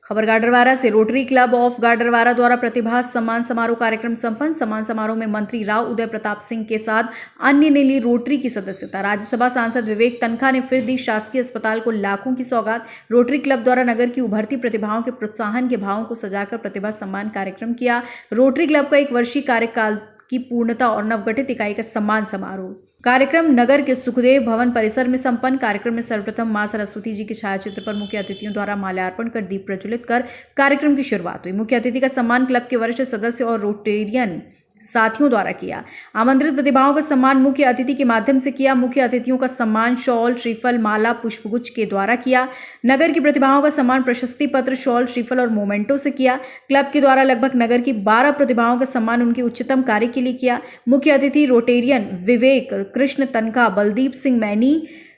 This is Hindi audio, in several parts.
खबर गाडरवारा से। रोटरी क्लब ऑफ गाडरवारा द्वारा प्रतिभा सम्मान समारोह कार्यक्रम संपन्न। सम्मान समारोह में मंत्री राव उदय प्रताप सिंह के साथ अन्य ने ली रोटरी की सदस्यता। राज्यसभा सांसद विवेक तनखा ने फिर दी शासकीय अस्पताल को लाखों की सौगात। रोटरी क्लब द्वारा नगर की उभरती प्रतिभाओं के प्रोत्साहन के भावों को सजाकर प्रतिभा सम्मान कार्यक्रम किया। रोटरी क्लब का 1 वर्षीय कार्यकाल की पूर्णता और नवगठित इकाई का सम्मान समारोह कार्यक्रम नगर के सुखदेव भवन परिसर में संपन्न। कार्यक्रम में सर्वप्रथम मां सरस्वती जी के छायाचित्र पर मुख्य अतिथियों द्वारा माल्यार्पण कर दीप प्रज्वलित कर कार्यक्रम की शुरुआत हुई। मुख्य अतिथि का सम्मान क्लब के वरिष्ठ सदस्य और रोटेरियन साथियों द्वारा किया। आमंत्रित प्रतिभाओं का सम्मान मुख्य अतिथि के माध्यम से किया। मुख्य अतिथियों का सम्मान शॉल, श्रीफल, माला, पुष्पगुच्छ के द्वारा किया। नगर की प्रतिभाओं का सम्मान प्रशस्ति पत्र, शॉल, श्रीफल और मोमेंटो से किया। क्लब के द्वारा लगभग नगर की 12 प्रतिभाओं का सम्मान उनके उच्चतम कार्य के लिए किया। मुख्य अतिथि रोटेरियन विवेक कृष्ण तनखा, बलदीप सिंह मैनी,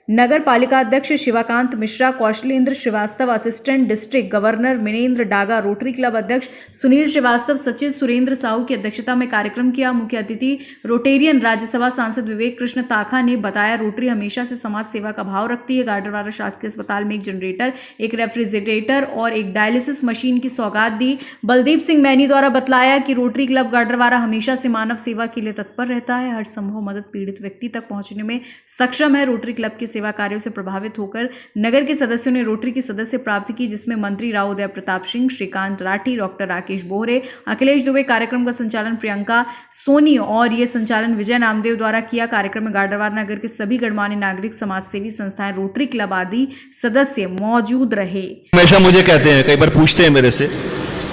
नगर पालिका अध्यक्ष Shivakant Mishra, Kaushlendra Srivastava, assistant district governor Minendra Daga, Rotary club अध्यक्ष सुनील श्रीवास्तव, सचिव सुरेंद्र साहू की अध्यक्षता में कार्यक्रम किया। मुख्य अतिथि रोटेरियन राज्यसभा सांसद विवेक कृष्ण ताखा ने बताया, रोटरी हमेशा से समाज सेवा का भाव रखती है। गाडरवारा शासकीय अस्पताल में 1 जनरेटर, 1 रेफ्रिजरेटर और 1 डायलिसिस मशीन की सौगात दी। बलदीप सिंह मैनी द्वारा बतलाया कि रोटरी क्लब गाडरवारा हमेशा से मानव सेवा के लिए तत्पर रहता है, हर संभव मदद पीड़ित व्यक्ति तक पहुंचने में सक्षम है। रोटरी क्लब के सेवा कार्यों से प्रभावित होकर नगर के सदस्यों ने रोटरी की सदस्य प्राप्त की, जिसमें मंत्री राव उदय प्रताप सिंह, श्रीकांत राठी, डॉक्टर राकेश बोहरे, अखिलेश दुबे। कार्यक्रम का संचालन प्रियंका सोनी और ये संचालन विजय नामदेव द्वारा किया। कार्यक्रम में गाडरवारा नगर के सभी गणमान्य नागरिक, समाजसेवी संस्थाएं, रोटरी क्लब आदि सदस्य मौजूद रहे। हमेशा मुझे कहते हैं, कई बार पूछते हैं मेरे से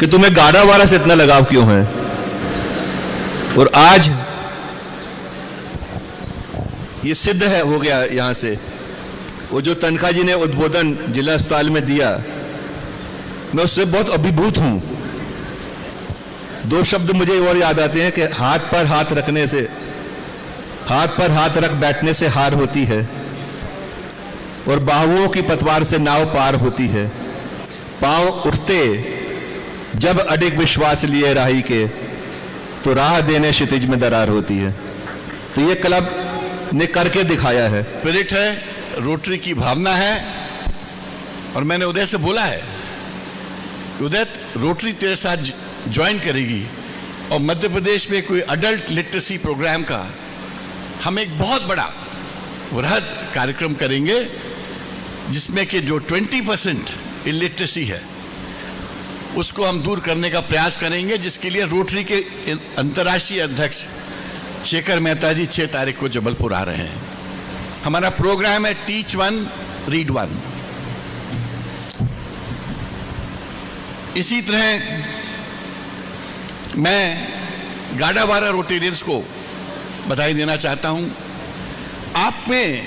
कि तुम्हें गाडरवारा से इतना लगाव क्यों है, और आज ये सिद्ध है, हो गया। यहां से वो जो तनखा जी ने उद्बोधन जिला अस्पताल में दिया, मैं उससे बहुत अभिभूत हूं। 2 शब्द मुझे और याद आते हैं कि हाथ पर हाथ रखने से, हाथ पर हाथ रख बैठने से हार होती है, और बाहुओं की पतवार से नाव पार होती है। पांव उठते जब अडिग विश्वास लिए राही के, तो राह देने क्षितिज में दरार होती है। तो ये क्लब ने करके दिखाया है। स्पिरिट है, रोटरी की भावना है। और मैंने उदय से बोला है, उदय रोटरी तेरे साथ ज्वाइन करेगी और मध्य प्रदेश में कोई अडल्ट लिटरेसी प्रोग्राम का हम एक बहुत बड़ा वृहद कार्यक्रम करेंगे, जिसमें कि जो 20% इलिटरेसी है उसको हम दूर करने का प्रयास करेंगे, जिसके लिए रोटरी के अंतर्राष्ट्रीय अध्यक्ष शेखर मेहता जी 6 तारीख को जबलपुर आ रहे हैं। हमारा प्रोग्राम है टीच 1 रीड 1। इसी तरह मैं गाडरवारा रोटेरियंस को बधाई देना चाहता हूं। आप में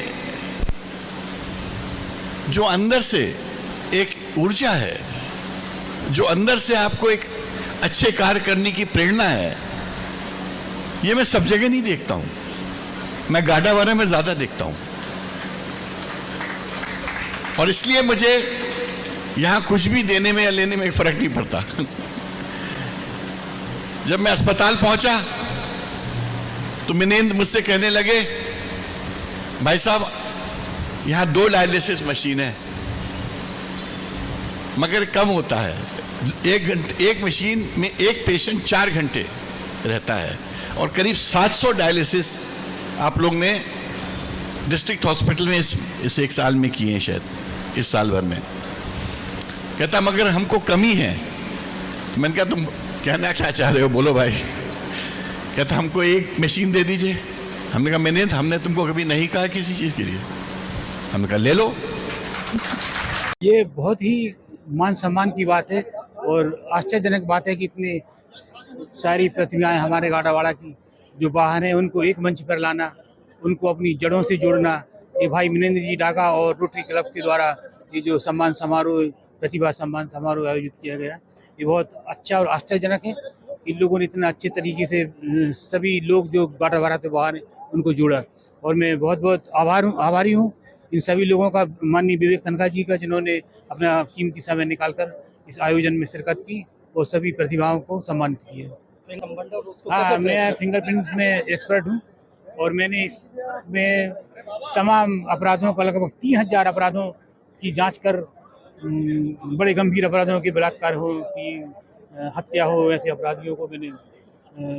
जो अंदर से एक ऊर्जा है, जो अंदर से आपको एक अच्छे कार्य करने की प्रेरणा है, ये मैं सब जगह नहीं देखता हूं, मैं गाडरवारा में ज्यादा देखता हूं। और इसलिए मुझे यहां कुछ भी देने में या लेने में फर्क नहीं पड़ता। जब मैं अस्पताल पहुंचा तो मिनेंद्र मुझसे कहने लगे, भाई साहब यहां 2 डायलिसिस मशीन है, मगर कम होता है। 1 घंटे, 1 मशीन में 1 पेशेंट 4 घंटे रहता है, और करीब 700 डायलिसिस आप लोग ने डिस्ट्रिक्ट हॉस्पिटल में इस 1 साल में किए हैं, शायद इस साल भर में। कहता मगर हमको कमी है। मैंने कहा तुम कहना क्या चाह रहे हो, बोलो भाई। कहता हमको 1 मशीन दे दीजिए। हमने कहा हमने तुमको कभी नहीं कहा किसी चीज के लिए। हमने कहा ले लो। ये बहुत ही मान सम्मान की बात है और आश्चर्यजनक बात है कि इतनी सारी प्रतिभाएं हमारे गाडरवारा की जो बाहर हैं, उनको एक मंच पर लाना, उनको अपनी जड़ों से जोड़ना। ये भाई मिनेंद्र जी डागा और रोटरी क्लब के द्वारा ये जो सम्मान समारोह, प्रतिभा सम्मान समारोह आयोजित किया गया, ये बहुत अच्छा और आश्चर्यजनक है। इन लोगों ने इतना अच्छे तरीके से सभी लोग जो गाडरवारा से बाहर हैं उनको जोड़ा, और मैं बहुत बहुत आभारी हूँ इन सभी लोगों का, माननीय विवेक तनखा जी का, जिन्होंने अपना कीमती समय निकालकर इस आयोजन में शिरकत की और सभी प्रतिभाओं को सम्मानित किया। हाँ, मैं फिंगरप्रिंट में एक्सपर्ट हूँ और मैंने इसमें तमाम अपराधों का लगभग 3000 अपराधों की जांच कर बड़े गंभीर अपराधों के बलात्कार हो की हत्या हो, ऐसे अपराधियों को मैंने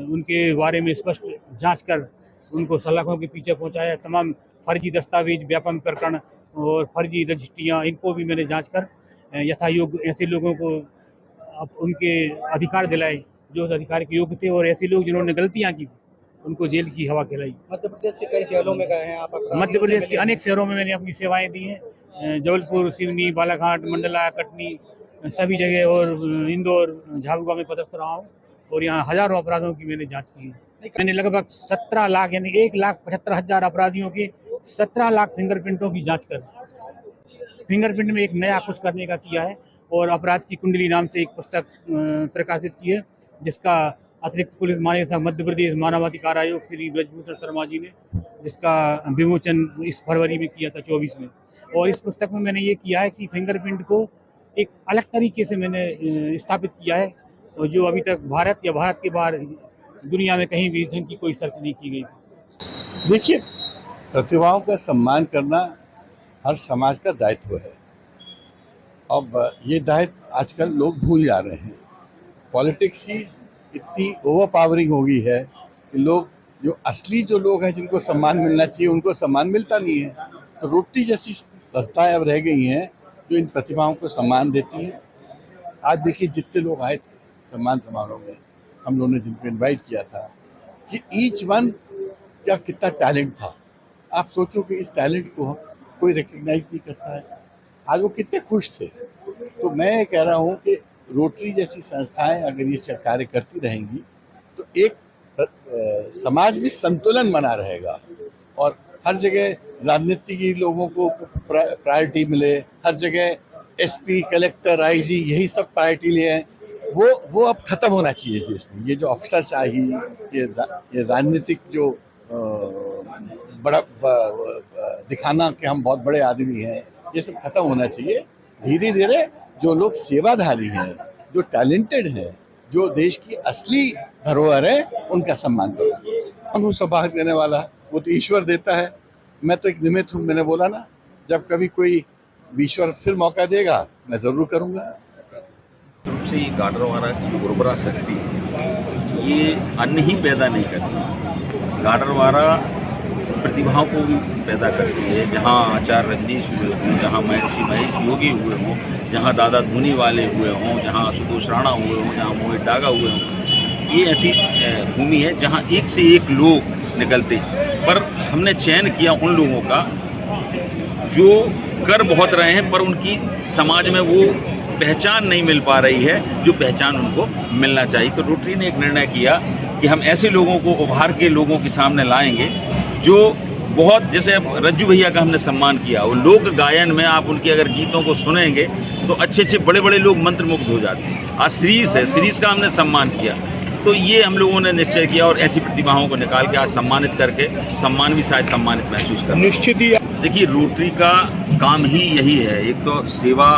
उनके बारे में स्पष्ट जांच कर उनको सलाखों के पीछे पहुंचाया। तमाम फर्जी दस्तावेज, व्यापम प्रकरण और फर्जी रजिस्ट्रियाँ, इनको भी मैंने जांच कर यथायोग्य ऐसे लोगों को अब उनके अधिकार दिलाए जो उस अधिकार के योग्य थे, और ऐसे लोग जिन्होंने गलतियां की उनको जेल की हवा खिलाई। मध्य प्रदेश के कई जेलों में गए हैं आप? मध्य प्रदेश के अनेक शहरों में मैंने अपनी सेवाएं दी हैं, जबलपुर, सिवनी, बालाघाट, मंडला, कटनी, सभी जगह, और इंदौर, झाबुआ में पदस्थ रहा हूँ, और यहाँ हजारों अपराधों की मैंने जांच की है। मैंने लगभग 17 लाख यानी 1,75,000 अपराधियों के 17 लाख फिंगरप्रिंटों की जांच कर फिंगरप्रिंट में एक नया कुछ करने का किया है, और अपराध की कुंडली नाम से एक पुस्तक प्रकाशित की है, जिसका अतिरिक्त पुलिस महानिदेशक मध्य प्रदेश मानवाधिकार आयोग श्री ब्रजभूषण शर्मा जी ने जिसका विमोचन इस फरवरी में किया था 24 में। और इस पुस्तक में मैंने ये किया है कि फिंगरप्रिंट को एक अलग तरीके से मैंने स्थापित किया है, और जो अभी तक भारत या भारत के बाहर दुनिया में कहीं भी ढंग की कोई सर्च नहीं की गई। देखिए, प्रतिभाओं का सम्मान करना हर समाज का दायित्व है। अब ये दायित्व आजकल लोग भूल जा रहे हैं। पॉलिटिक्स ही इतनी ओवर पावरिंग हो गई है कि लोग, जो असली जो लोग हैं जिनको सम्मान मिलना चाहिए, उनको सम्मान मिलता नहीं है। तो रोटरी जैसी संस्थाएं अब रह गई हैं जो इन प्रतिभाओं को सम्मान देती हैं। आज देखिए, जितने लोग आए थे सम्मान समारोह में, हम लोगों ने जिनको इनवाइट किया था, कि ईच वन क्या कितना टैलेंट था। आप सोचो कि इस टैलेंट को कोई रिकग्नाइज नहीं करता है। आज वो कितने खुश थे। तो मैं कह रहा हूँ कि रोटरी जैसी संस्थाएं अगर ये कार्य करती रहेंगी तो एक समाज में संतुलन बना रहेगा, और हर जगह राजनीतिक लोगों को प्रायोरिटी मिले, हर जगह एसपी, कलेक्टर, आईजी यही सब प्रायोरिटी लिए, वो अब खत्म होना चाहिए इस देश में। ये जो अफसरशाही, ये राजनीतिक जो बड़ा दिखाना कि हम बहुत बड़े आदमी हैं, ये सब खत्म होना चाहिए। धीरे धीरे जो लोग सेवाधारी हैं, जो टैलेंटेड हैं, जो देश की असली धरोहर है, उनका सम्मान करो। सौभाग्य देने वाला वो तो ईश्वर देता है, मैं तो एक निमित्त हूँ। मैंने बोला ना, जब कभी कोई ईश्वर फिर मौका देगा मैं जरूर करूँगा। रूप से ये गाडरवारा की जो उर्वरा शक्ति ये अन्न ही पैदा नहीं करती, गाडरवारा प्रतिभाओं को भी पैदा करती है। जहाँ आचार्य रजनीश हुए हों, जहाँ महर्षि महेश योगी हुए हों, जहाँ दादा धूनी वाले हुए हों, जहाँ आशुतोष राणा हुए हों, जहाँ मोहित डागा हुए हों, ये ऐसी भूमि है जहाँ एक से एक लोग निकलते। पर हमने चयन किया उन लोगों का जो कर बहुत रहे हैं, पर उनकी समाज में वो पहचान नहीं मिल पा रही है जो पहचान उनको मिलना चाहिए। तो रोटरी ने एक निर्णय किया कि हम ऐसे लोगों को उभार के लोगों के सामने लाएंगे जो बहुत, जैसे अब रज्जू भैया का हमने सम्मान किया, वो लोक गायन में आप उनके अगर गीतों को सुनेंगे तो अच्छे अच्छे बड़े बड़े लोग मंत्रमुग्ध हो जाते हैं। आज श्रीश का हमने सम्मान किया। तो ये हम लोगों ने निश्चय किया, और ऐसी प्रतिभाओं को निकाल के आज सम्मानित करके सम्मान भी शायद सम्मानित महसूस कर। निश्चित ही देखिए, रोटरी का काम ही यही है। एक तो सेवा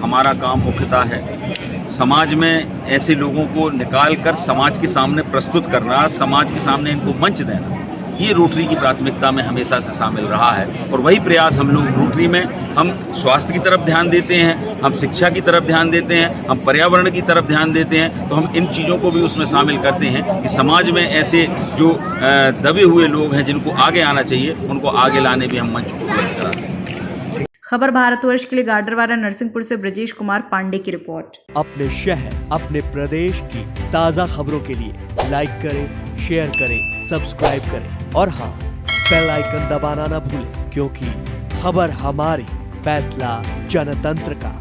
हमारा काम मुख्यतः है, समाज में ऐसे लोगों को निकाल कर समाज के सामने प्रस्तुत करना, समाज के सामने इनको मंच देना, ये रोटरी की प्राथमिकता में हमेशा से शामिल रहा है। और वही प्रयास हम लोग रोटरी में, हम स्वास्थ्य की तरफ ध्यान देते हैं, हम शिक्षा की तरफ ध्यान देते हैं, हम पर्यावरण की तरफ ध्यान देते हैं। तो हम इन चीज़ों को भी उसमें शामिल करते हैं कि समाज में ऐसे जो दबे हुए लोग हैं जिनको आगे आना चाहिए, उनको आगे लाने भी हम मंच उपलब्ध कराते हैं। खबर भारतवर्ष के लिए गाडरवारा नरसिंहपुर से ब्रजेश कुमार पांडे की रिपोर्ट। अपने शहर, अपने प्रदेश की ताज़ा खबरों के लिए लाइक करें, शेयर करें, सब्सक्राइब करें और हाँ, बेल आइकन दबाना ना भूलें, क्योंकि खबर हमारी, फैसला जनतंत्र का।